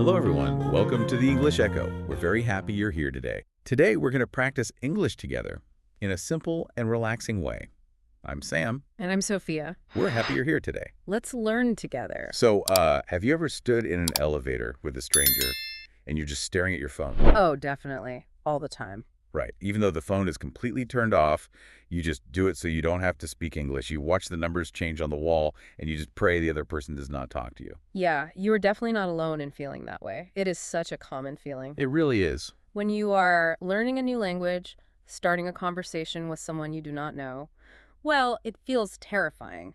Hello, everyone. Welcome to the English Echo. We're very happy you're here today. Today, we're going to practice English together in a simple and relaxing way. I'm Sam. And I'm Sophia. We're happy you're here today. Let's learn together. So, have you ever stood in an elevator with a stranger and you're just staring at your phone? Oh, definitely. All the time. Right. Even though the phone is completely turned off, you just do it so you don't have to speak English. You watch the numbers change on the wall, and you just pray the other person does not talk to you. Yeah, you are definitely not alone in feeling that way. It is such a common feeling. It really is. When you are learning a new language, starting a conversation with someone you do not know, well, it feels terrifying.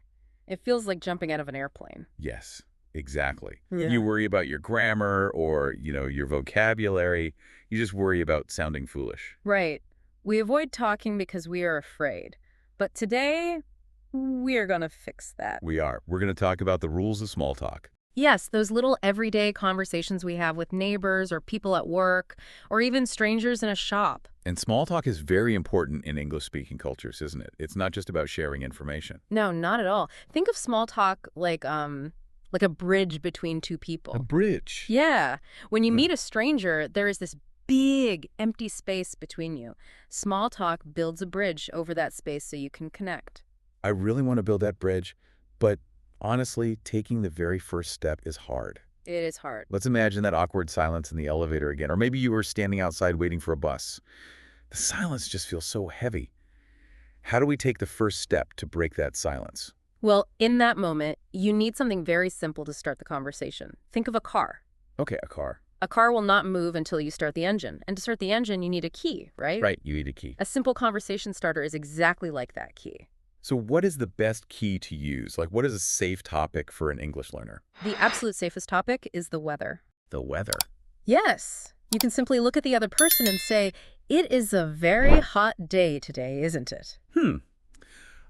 It feels like jumping out of an airplane. Yes, exactly. Yeah. You worry about your grammar or, your vocabulary. You just worry about sounding foolish. Right. We avoid talking because we are afraid. But today, we are going to fix that. We are. We're going to talk about the rules of small talk. Yes, those little everyday conversations we have with neighbors or people at work or even strangers in a shop. And small talk is very important in English-speaking cultures, isn't it? It's not just about sharing information. No, not at all. Think of small talk like a bridge between two people. A bridge. Yeah. When you meet a stranger, there is this big empty space between you. Small talk builds a bridge over that space so you can connect. I really want to build that bridge, but honestly, taking the very first step is hard. It is hard. Let's imagine that awkward silence in the elevator again, or maybe you were standing outside waiting for a bus. The silence just feels so heavy. How do we take the first step to break that silence? Well, in that moment, you need something very simple to start the conversation. Think of a car. Okay, a car. A car will not move until you start the engine. And to start the engine, you need a key, right? Right, you need a key. A simple conversation starter is exactly like that key. So what is the best key to use? Like, what is a safe topic for an English learner? The absolute safest topic is the weather. The weather. Yes. You can simply look at the other person and say, "It is a very hot day today, isn't it?"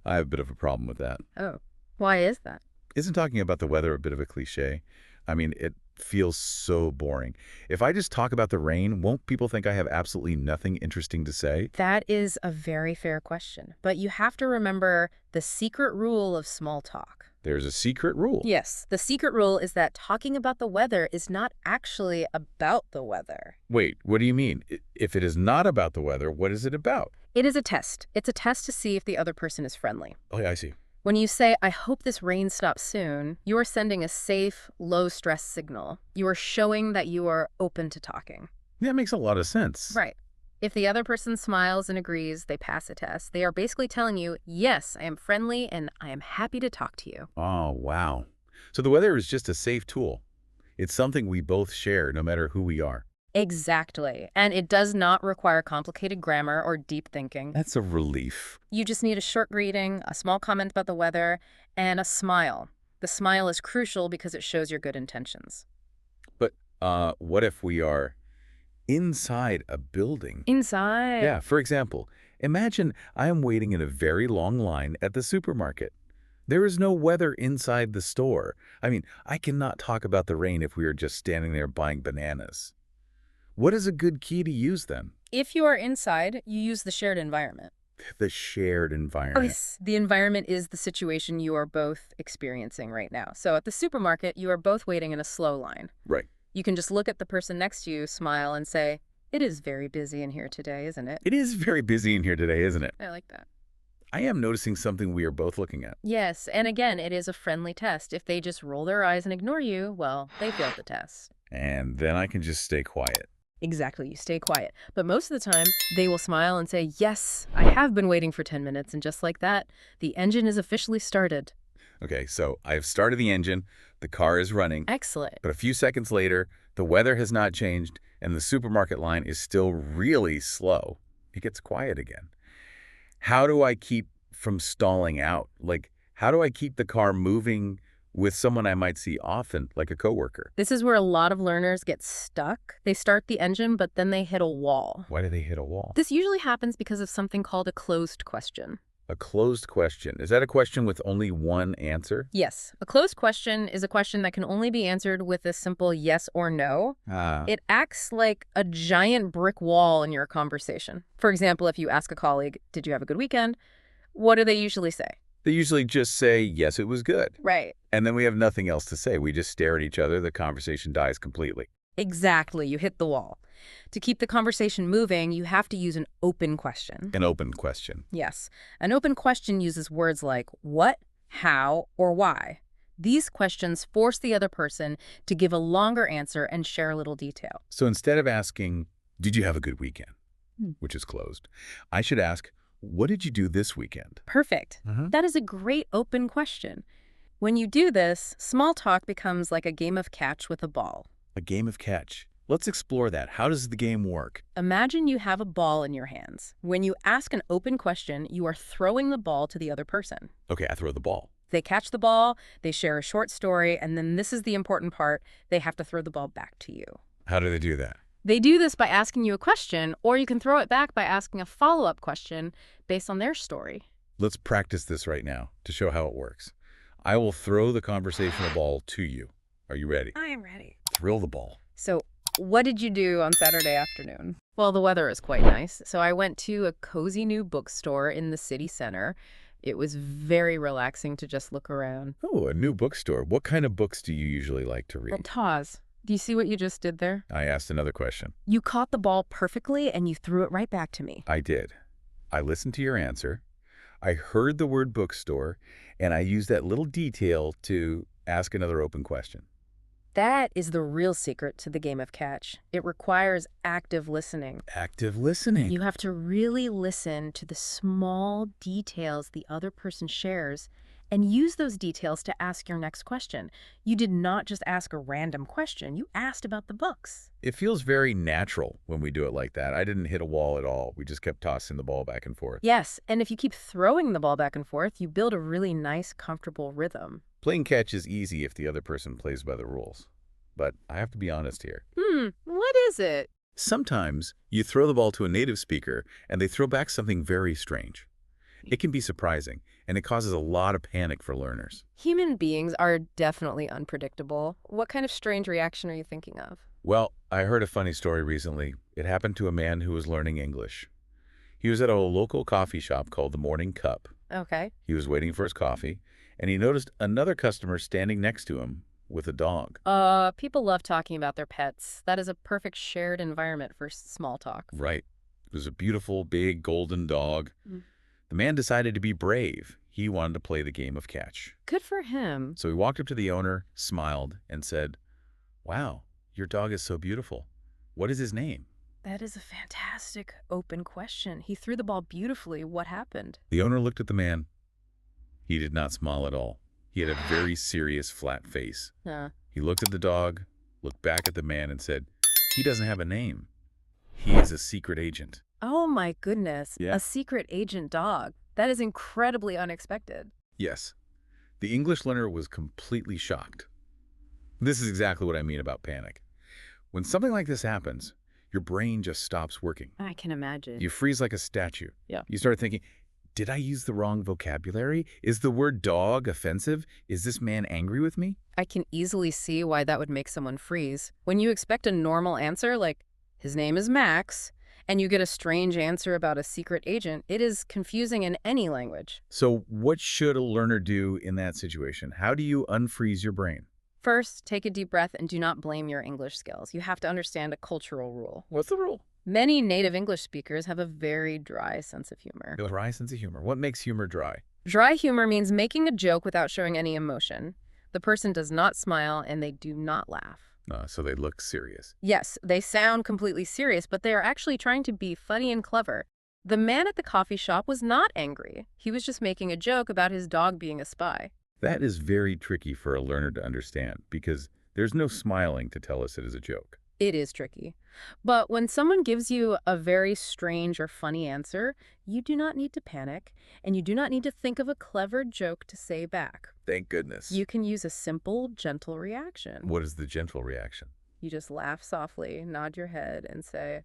I have a bit of a problem with that. Oh, why is that? Isn't talking about the weather a bit of a cliche? I mean, it feels so boring. If I just talk about the rain, won't people think I have absolutely nothing interesting to say? That is a very fair question. But you have to remember the secret rule of small talk. There's a secret rule. Yes, the secret rule is that talking about the weather is not actually about the weather. Wait, what do you mean? If it is not about the weather, what is it about? It is a test. It's a test to see if the other person is friendly. Oh, yeah, I see. When you say, "I hope this rain stops soon," you are sending a safe, low-stress signal. You are showing that you are open to talking. That makes a lot of sense. Right. If the other person smiles and agrees, they pass a test. They are basically telling you, "Yes, I am friendly and I am happy to talk to you." Oh, wow. So the weather is just a safe tool. It's something we both share no matter who we are. Exactly. And it does not require complicated grammar or deep thinking. That's a relief. You just need a short greeting, a small comment about the weather, and a smile. The smile is crucial because it shows your good intentions. But what if we are inside a building? Inside. Yeah, for example, imagine I am waiting in a very long line at the supermarket. There is no weather inside the store. I mean, I cannot talk about the rain if we are just standing there buying bananas. What is a good key to use then? If you are inside, you use the shared environment. The shared environment. Yes, the environment is the situation you are both experiencing right now. So at the supermarket, you are both waiting in a slow line. Right. You can just look at the person next to you, smile, and say, "It is very busy in here today, isn't it?" It is very busy in here today, isn't it? I like that. I am noticing something we are both looking at. Yes, and again, it is a friendly test. If they just roll their eyes and ignore you, well, they failed the test. And then I can just stay quiet. Exactly, you stay quiet. But most of the time, they will smile and say, "Yes, I have been waiting for 10 minutes," and just like that, the engine is officially started. Okay, so I have started the engine, the car is running, Excellent. but a few seconds later, the weather has not changed, and the supermarket line is still really slow. It gets quiet again. How do I keep from stalling out? Like, how do I keep the car moving with someone I might see often, like a coworker? This is where a lot of learners get stuck. They start the engine, but then they hit a wall. Why do they hit a wall? This usually happens because of something called a closed question. A closed question. Is that a question with only one answer? Yes, a closed question is a question that can only be answered with a simple yes or no. It acts like a giant brick wall in your conversation. For example, if you ask a colleague, "Did you have a good weekend?" What do they usually say? They usually just say, "Yes, it was good." Right. And then we have nothing else to say. We just stare at each other. The conversation dies completely. Exactly, you hit the wall. To keep the conversation moving, you have to use an open question. An open question. Yes, an open question uses words like what, how, or why. These questions force the other person to give a longer answer and share a little detail. So instead of asking, did you have a good weekend, which is closed, I should ask, what did you do this weekend? Perfect. That is a great open question. When you do this, small talk becomes like a game of catch with a ball. A game of catch. Let's explore that. How does the game work? Imagine you have a ball in your hands. When you ask an open question, you are throwing the ball to the other person. Okay, I throw the ball. They catch the ball, they share a short story, and then this is the important part, they have to throw the ball back to you. How do they do that? They do this by asking you a question, or you can throw it back by asking a follow-up question based on their story. Let's practice this right now to show how it works. I will throw the conversational ball to you. Are you ready? I am ready. Thrill the ball. So, what did you do on Saturday afternoon? Well, the weather is quite nice, so I went to a cozy new bookstore in the city center. It was very relaxing to just look around. Oh, a new bookstore. What kind of books do you usually like to read? Taz, do you see what you just did there? I asked another question. You caught the ball perfectly and you threw it right back to me. I did. I listened to your answer. I heard the word bookstore, and I used that little detail to ask another open question. That is the real secret to the game of catch. It requires active listening. Active listening. You have to really listen to the small details the other person shares and use those details to ask your next question. You did not just ask a random question. You asked about the books. It feels very natural when we do it like that. I didn't hit a wall at all. We just kept tossing the ball back and forth. Yes, and if you keep throwing the ball back and forth, you build a really nice, comfortable rhythm. Playing catch is easy if the other person plays by the rules. But I have to be honest here. What is it? Sometimes you throw the ball to a native speaker and they throw back something very strange. It can be surprising, and it causes a lot of panic for learners. Human beings are definitely unpredictable. What kind of strange reaction are you thinking of? Well, I heard a funny story recently. It happened to a man who was learning English. He was at a local coffee shop called the Morning Cup. Okay. He was waiting for his coffee, and he noticed another customer standing next to him with a dog. People love talking about their pets. That is a perfect shared environment for small talk. Right. It was a beautiful, big, golden dog. The man decided to be brave. He wanted to play the game of catch. Good for him. So he walked up to the owner, smiled, and said, "Wow, your dog is so beautiful. What is his name?" That is a fantastic open question. He threw the ball beautifully. What happened? The owner looked at the man. He did not smile at all. He had a very serious, flat face. He looked at the dog, looked back at the man, and said, "He doesn't have a name. He is a secret agent." Oh my goodness. Yeah. A secret agent dog. That is incredibly unexpected. Yes. The English learner was completely shocked. This is exactly what I mean about panic. When something like this happens, your brain just stops working. I can imagine. You freeze like a statue. Yeah. You start thinking, did I use the wrong vocabulary? Is the word dog offensive? Is this man angry with me? I can easily see why that would make someone freeze. When you expect a normal answer, like, his name is Max, and you get a strange answer about a secret agent, it is confusing in any language. So what should a learner do in that situation? How do you unfreeze your brain? First, take a deep breath and do not blame your English skills. You have to understand a cultural rule. What's the rule? Many native English speakers have a very dry sense of humor. A dry sense of humor. What makes humor dry? Dry humor means making a joke without showing any emotion. The person does not smile and they do not laugh. So they look serious. Yes, they sound completely serious, but they are actually trying to be funny and clever. The man at the coffee shop was not angry. He was just making a joke about his dog being a spy. That is very tricky for a learner to understand because there's no smiling to tell us it is a joke. It is tricky. But when someone gives you a very strange or funny answer, you do not need to panic, and you do not need to think of a clever joke to say back. Thank goodness. You can use a simple, gentle reaction. What is the gentle reaction? You just laugh softly, nod your head, and say,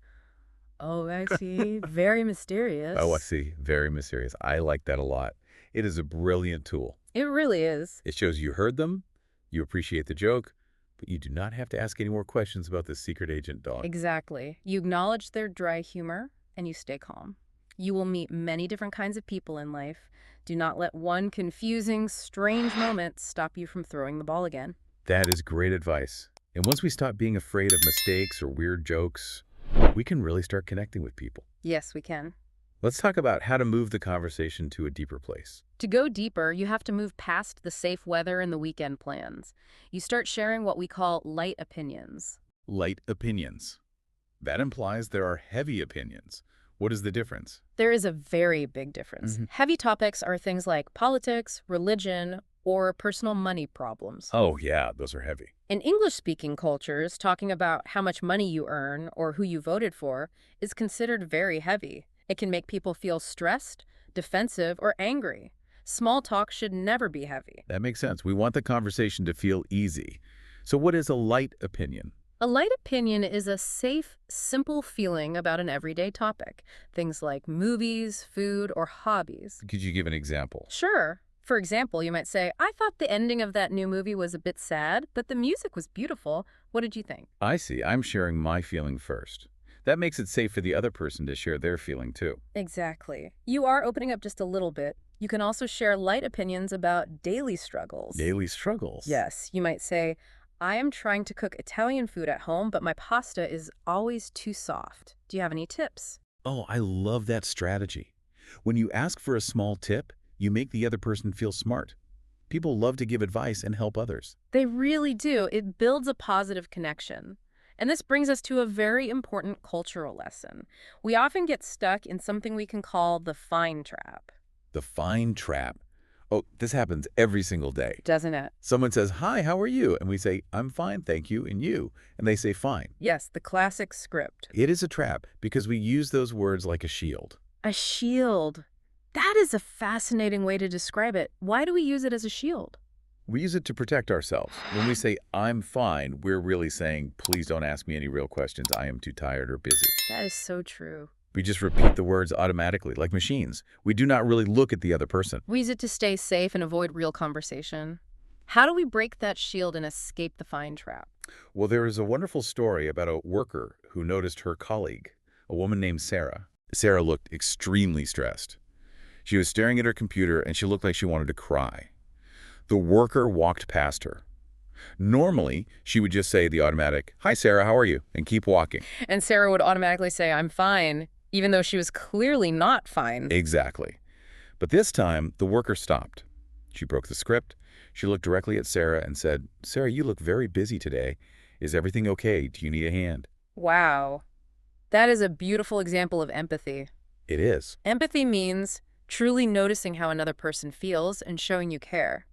"Oh, I see. Very mysterious." Oh, I see. Very mysterious. I like that a lot. It is a brilliant tool. It really is. It shows you heard them, you appreciate the joke, but you do not have to ask any more questions about this secret agent dog. Exactly. You acknowledge their dry humor, and you stay calm. You will meet many different kinds of people in life. Do not let one confusing, strange moment stop you from throwing the ball again. That is great advice. And once we stop being afraid of mistakes or weird jokes, we can really start connecting with people. Yes, we can. Let's talk about how to move the conversation to a deeper place. To go deeper, you have to move past the safe weather and the weekend plans. You start sharing what we call light opinions. Light opinions. That implies there are heavy opinions. What is the difference? There is a very big difference. Heavy topics are things like politics, religion, or personal money problems. Oh, yeah, those are heavy. In English-speaking cultures, talking about how much money you earn or who you voted for is considered very heavy. It can make people feel stressed, defensive, or angry. Small talk should never be heavy. That makes sense. We want the conversation to feel easy. So what is a light opinion? A light opinion is a safe, simple feeling about an everyday topic. Things like movies, food, or hobbies. Could you give an example? Sure. For example, you might say, I thought the ending of that new movie was a bit sad, but the music was beautiful. What did you think? I see. I'm sharing my feeling first. That makes it safe for the other person to share their feeling too. Exactly. You are opening up just a little bit. You can also share light opinions about daily struggles. Daily struggles? Yes. You might say, I am trying to cook Italian food at home, but my pasta is always too soft. Do you have any tips? Oh, I love that strategy. When you ask for a small tip, you make the other person feel smart. People love to give advice and help others. They really do. It builds a positive connection. And this brings us to a very important cultural lesson. We often get stuck in something we can call the fine trap. The fine trap. Oh, this happens every single day. Doesn't it? Someone says, hi, how are you? And we say, I'm fine, thank you, and you? And they say, fine. Yes, the classic script. It is a trap because we use those words like a shield. A shield. That is a fascinating way to describe it. Why do we use it as a shield? We use it to protect ourselves. When we say, I'm fine, we're really saying, please don't ask me any real questions. I am too tired or busy. That is so true. We just repeat the words automatically, like machines. We do not really look at the other person. We use it to stay safe and avoid real conversation. How do we break that shield and escape the fine trap? Well, there is a wonderful story about a worker who noticed her colleague, a woman named Sarah. Sarah looked extremely stressed. She was staring at her computer and she looked like she wanted to cry. The worker walked past her. Normally, she would just say the automatic, hi, Sarah, how are you? And keep walking. And Sarah would automatically say, I'm fine, even though she was clearly not fine. Exactly. But this time, the worker stopped. She broke the script. She looked directly at Sarah and said, Sarah, you look very busy today. Is everything okay? Do you need a hand? Wow. That is a beautiful example of empathy. It is. Empathy means truly noticing how another person feels and showing you care.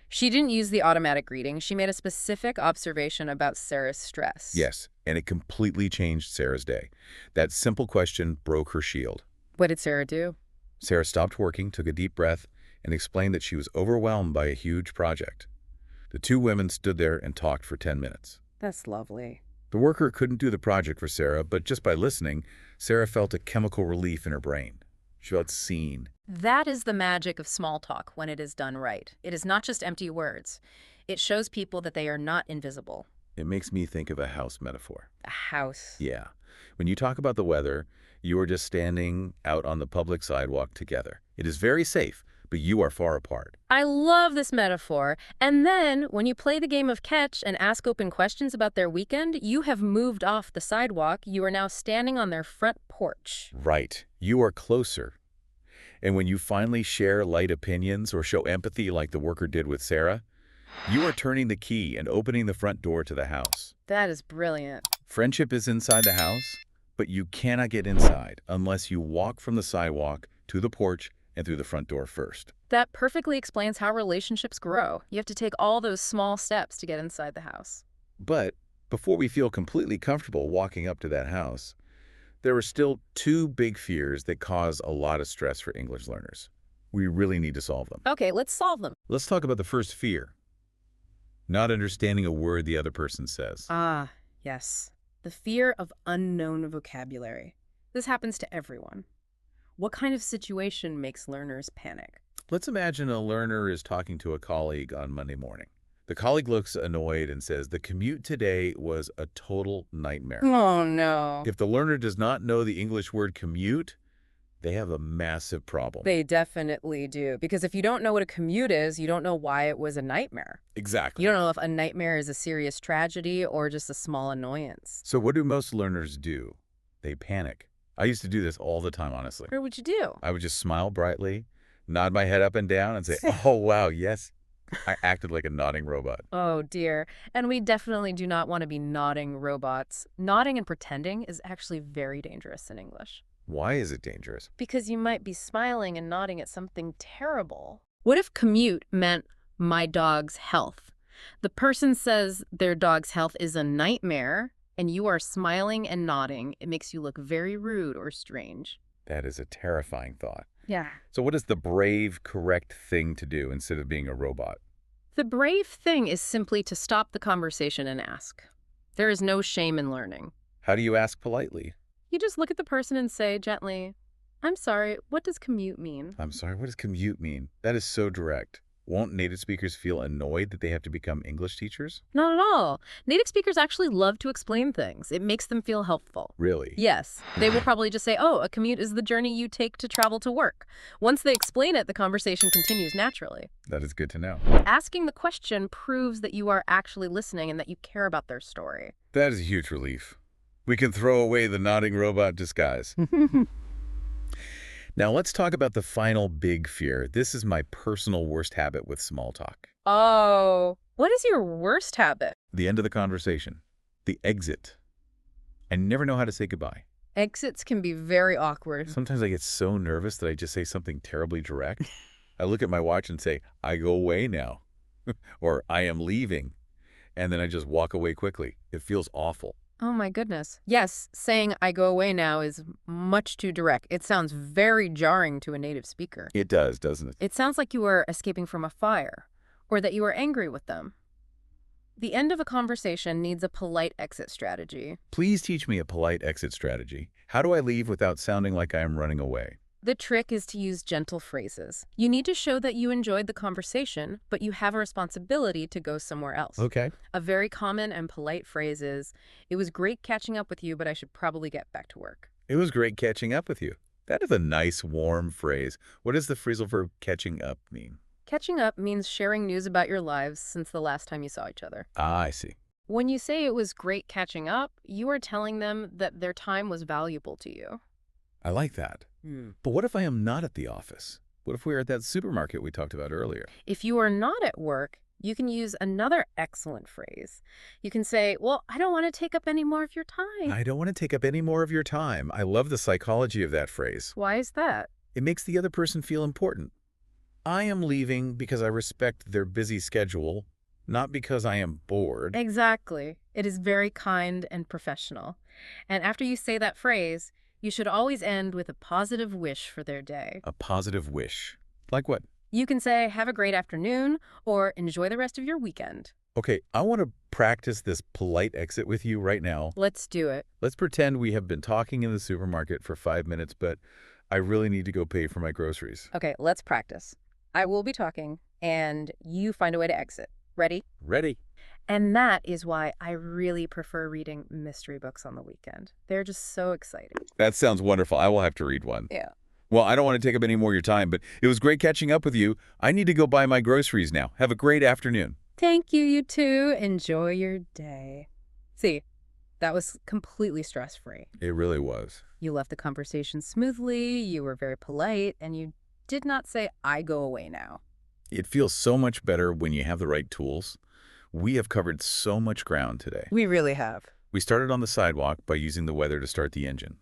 She didn't use the automatic greeting. She made a specific observation about Sarah's stress. Yes, and it completely changed Sarah's day. That simple question broke her shield. What did Sarah do? Sarah stopped working, took a deep breath, and explained that she was overwhelmed by a huge project. The two women stood there and talked for 10 minutes. That's lovely. The worker couldn't do the project for Sarah, but just by listening, Sarah felt a chemical relief in her brain. She felt seen. That is the magic of small talk when it is done right. It is not just empty words. It shows people that they are not invisible. It makes me think of a house metaphor. A house. Yeah. When you talk about the weather, you are just standing out on the public sidewalk together. It is very safe, but you are far apart. I love this metaphor. And then, when you play the game of catch and ask open questions about their weekend, you have moved off the sidewalk. You are now standing on their front porch. Right. You are closer. And when you finally share light opinions or show empathy like the worker did with Sarah, you are turning the key and opening the front door to the house. That is brilliant. Friendship is inside the house, but you cannot get inside unless you walk from the sidewalk to the porch and through the front door first. That perfectly explains how relationships grow. You have to take all those small steps to get inside the house. But before we feel completely comfortable walking up to that house, there are still two big fears that cause a lot of stress for English learners. We really need to solve them. Okay, let's solve them. Let's talk about the first fear. Not understanding a word the other person says. Ah, yes. The fear of unknown vocabulary. This happens to everyone. What kind of situation makes learners panic? Let's imagine a learner is talking to a colleague on Monday morning. The colleague looks annoyed and says, the commute today was a total nightmare. Oh, no. If the learner does not know the English word commute, They have a massive problem. They definitely do. Because if you don't know what a commute is, you don't know why it was a nightmare. Exactly. You don't know if a nightmare is a serious tragedy or just a small annoyance. So what do most learners do? They panic. I used to do this all the time, honestly. What would you do? I would just smile brightly, nod my head up and down, and say, oh, wow, yes. I acted like a nodding robot. Oh, dear. And we definitely do not want to be nodding robots. Nodding and pretending is actually very dangerous in English. Why is it dangerous? Because you might be smiling and nodding at something terrible. What if commute meant my dog's health? The person says their dog's health is a nightmare, and you are smiling and nodding. It makes you look very rude or strange. That is a terrifying thought. Yeah. So what is the brave, correct thing to do instead of being a robot? The brave thing is simply to stop the conversation and ask. There is no shame in learning. How do you ask politely? You just look at the person and say gently, I'm sorry, what does commute mean? I'm sorry, what does commute mean? That is so direct. Won't native speakers feel annoyed that they have to become English teachers? Not at all. Native speakers actually love to explain things. It makes them feel helpful. Really? Yes. They will probably just say, oh, a commute is the journey you take to travel to work. Once they explain it, the conversation continues naturally. That is good to know. Asking the question proves that you are actually listening and that you care about their story. That is a huge relief. We can throw away the nodding robot disguise. Now let's talk about the final big fear. This is my personal worst habit with small talk. Oh, what is your worst habit? The end of the conversation. The exit. I never know how to say goodbye. Exits can be very awkward. Sometimes I get so nervous that I just say something terribly direct. I look at my watch and say, I go away now. Or I am leaving. And then I just walk away quickly. It feels awful. Oh my goodness. Yes, saying I go away now is much too direct. It sounds very jarring to a native speaker. It does, doesn't it? It sounds like you are escaping from a fire, or that you are angry with them. The end of a conversation needs a polite exit strategy. Please teach me a polite exit strategy. How do I leave without sounding like I am running away? The trick is to use gentle phrases. You need to show that you enjoyed the conversation, but you have a responsibility to go somewhere else. Okay. A very common and polite phrase is, it was great catching up with you, but I should probably get back to work. It was great catching up with you. That is a nice, warm phrase. What does the phrasal verb catching up mean? Catching up means sharing news about your lives since the last time you saw each other. Ah, I see. When you say it was great catching up, you are telling them that their time was valuable to you. I like that. But what if I am not at the office? What if we're at that supermarket we talked about earlier? If you are not at work, you can use another excellent phrase. You can say, well, I don't want to take up any more of your time. I don't want to take up any more of your time. I love the psychology of that phrase. Why is that? It makes the other person feel important. I am leaving because I respect their busy schedule, not because I am bored. Exactly. It is very kind and professional. And after you say that phrase, you should always end with a positive wish for their day. A positive wish. Like what? You can say, have a great afternoon, or enjoy the rest of your weekend. Okay, I want to practice this polite exit with you right now. Let's do it. Let's pretend we have been talking in the supermarket for 5 minutes, but I really need to go pay for my groceries. Okay, let's practice. I will be talking, and you find a way to exit. Ready? Ready. And that is why I really prefer reading mystery books on the weekend. They're just so exciting. That sounds wonderful. I will have to read one. Yeah. Well, I don't want to take up any more of your time, but it was great catching up with you. I need to go buy my groceries now. Have a great afternoon. Thank you, you too. Enjoy your day. See, that was completely stress-free. It really was. You left the conversation smoothly, you were very polite, and you did not say, I go away now. It feels so much better when you have the right tools. We have covered so much ground today. We really have. We started on the sidewalk by using the weather to start the engine.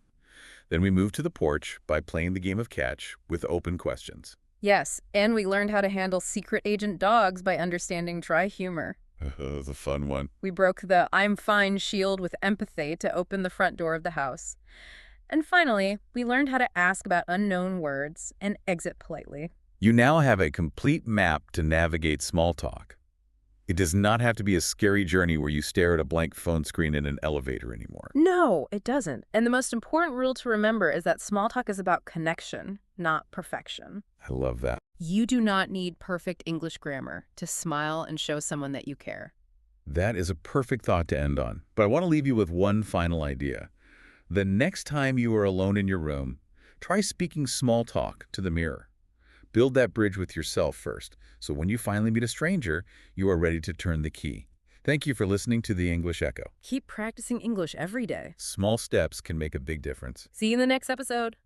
Then we moved to the porch by playing the game of catch with open questions. Yes, and we learned how to handle secret agent dogs by understanding dry humor. That was a fun one. We broke the I'm fine shield with empathy to open the front door of the house. And finally, we learned how to ask about unknown words and exit politely. You now have a complete map to navigate small talk. It does not have to be a scary journey where you stare at a blank phone screen in an elevator anymore. No, it doesn't. And the most important rule to remember is that small talk is about connection, not perfection. I love that. You do not need perfect English grammar to smile and show someone that you care. That is a perfect thought to end on. But I want to leave you with one final idea. The next time you are alone in your room, Try speaking small talk to the mirror. Build that bridge with yourself first, so when you finally meet a stranger, you are ready to turn the key. Thank you for listening to the English Echo. Keep practicing English every day. Small steps can make a big difference. See you in the next episode.